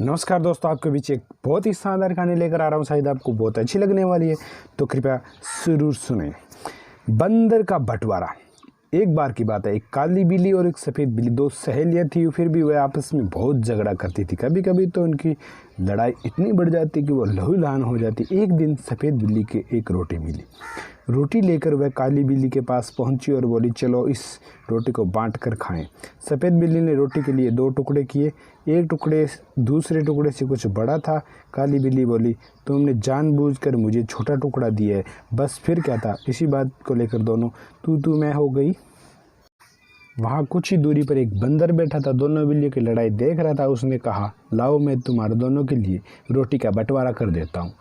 नमस्कार दोस्तों, आपके बीच एक बहुत ही शानदार कहानी लेकर आ रहा हूँ। शायद आपको बहुत अच्छी लगने वाली है, तो कृपया जरूर सुनें। बंदर का बंटवारा। एक बार की बात है, एक काली बिल्ली और एक सफ़ेद बिल्ली, दो सहेलियाँ थी। फिर भी वह आपस में बहुत झगड़ा करती थी। कभी कभी तो उनकी लड़ाई इतनी बढ़ जाती कि वह लहूलुहान हो जाती। एक दिन सफ़ेद बिल्ली के एक रोटी मिली। रोटी लेकर वह काली बिल्ली के पास पहुंची और बोली, चलो इस रोटी को बांट कर खाएं। सफ़ेद बिल्ली ने रोटी के लिए दो टुकड़े किए। एक टुकड़े दूसरे टुकड़े से कुछ बड़ा था। काली बिल्ली बोली, तुमने जानबूझकर मुझे छोटा टुकड़ा दिया है। बस फिर क्या था। इसी बात को लेकर दोनों तू मैं हो गई। वहाँ कुछ ही दूरी पर एक बंदर बैठा था, दोनों बिल्लियों की लड़ाई देख रहा था। उसने कहा, लाओ मैं तुम्हारे दोनों के लिए रोटी का बंटवारा कर देता हूँ।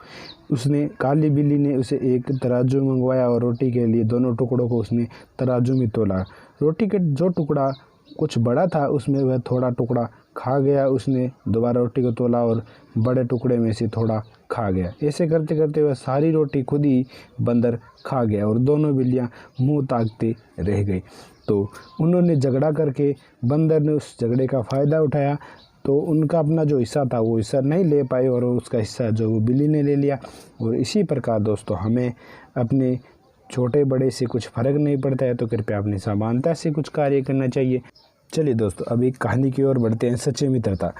उसने काली बिल्ली ने उसे एक तराजू मंगवाया और रोटी के लिए दोनों टुकड़ों को उसने तराजू में तोला। रोटी के जो टुकड़ा कुछ बड़ा था उसमें वह थोड़ा टुकड़ा खा गया। उसने दोबारा रोटी को तोला और बड़े टुकड़े में से थोड़ा खा गया। ऐसे करते करते वह सारी रोटी खुद ही बंदर खा गया और दोनों बिल्लियाँ मुंह ताकते रह गई। तो उन्होंने झगड़ा करके बंदर ने उस झगड़े का फ़ायदा उठाया, तो उनका अपना जो हिस्सा था वो हिस्सा नहीं ले पाए और उसका हिस्सा जो वो बिल्ली ने ले लिया। और इसी प्रकार दोस्तों, हमें अपने छोटे बड़े से कुछ फ़र्क नहीं पड़ता है, तो कृपया अपनी समानता से कुछ कार्य करना चाहिए। चलिए दोस्तों, अब एक कहानी की ओर बढ़ते हैं। सच्ची मित्रता।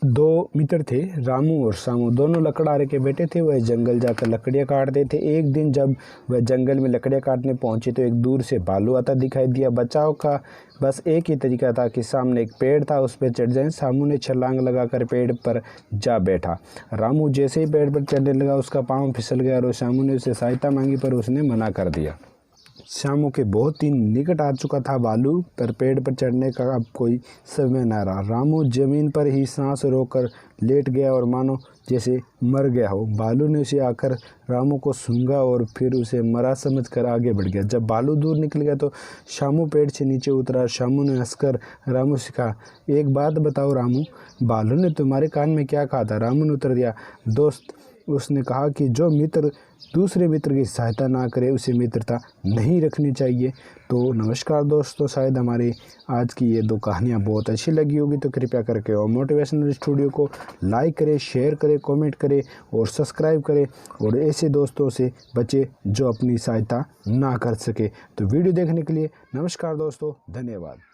दो मित्र थे, रामू और श्यामू। दोनों लकड़हारे के बेटे थे। वह जंगल जाकर लकड़ियाँ काटते थे। एक दिन जब वह जंगल में लकड़ियाँ काटने पहुंचे तो एक दूर से भालू आता दिखाई दिया। बचाव का बस एक ही तरीका था कि सामने एक पेड़ था, उस पर चढ़ जाएं। श्यामू ने छलांग लगाकर पेड़ पर जा बैठा। रामू जैसे ही पेड़ पर चढ़ने लगा, उसका पाँव फिसल गया और श्यामू ने उससे सहायता मांगी, पर उसने मना कर दिया। श्यामू के बहुत ही निकट आ चुका था भालू, पर पेड़ पर चढ़ने का अब कोई समय न रहा। रामू जमीन पर ही सांस रोककर लेट गया और मानो जैसे मर गया हो। भालू ने उसे आकर रामू को सूंघा और फिर उसे मरा समझकर आगे बढ़ गया। जब भालू दूर निकल गया तो श्यामू पेड़ से नीचे उतरा। श्यामू ने हंसकर रामू से कहा, एक बात बताओ रामू, भालू ने तुम्हारे कान में क्या कहा था? रामू ने उत्तर दिया, दोस्त, उसने कहा कि जो मित्र दूसरे मित्र की सहायता ना करे उसे मित्रता नहीं रखनी चाहिए। तो नमस्कार दोस्तों, शायद हमारी आज की ये दो कहानियाँ बहुत अच्छी लगी होगी, तो कृपया करके और मोटिवेशनल स्टूडियो को लाइक करें, शेयर करें, कमेंट करें और सब्सक्राइब करें। और ऐसे दोस्तों से बचे जो अपनी सहायता ना कर सके। तो वीडियो देखने के लिए नमस्कार दोस्तों, धन्यवाद।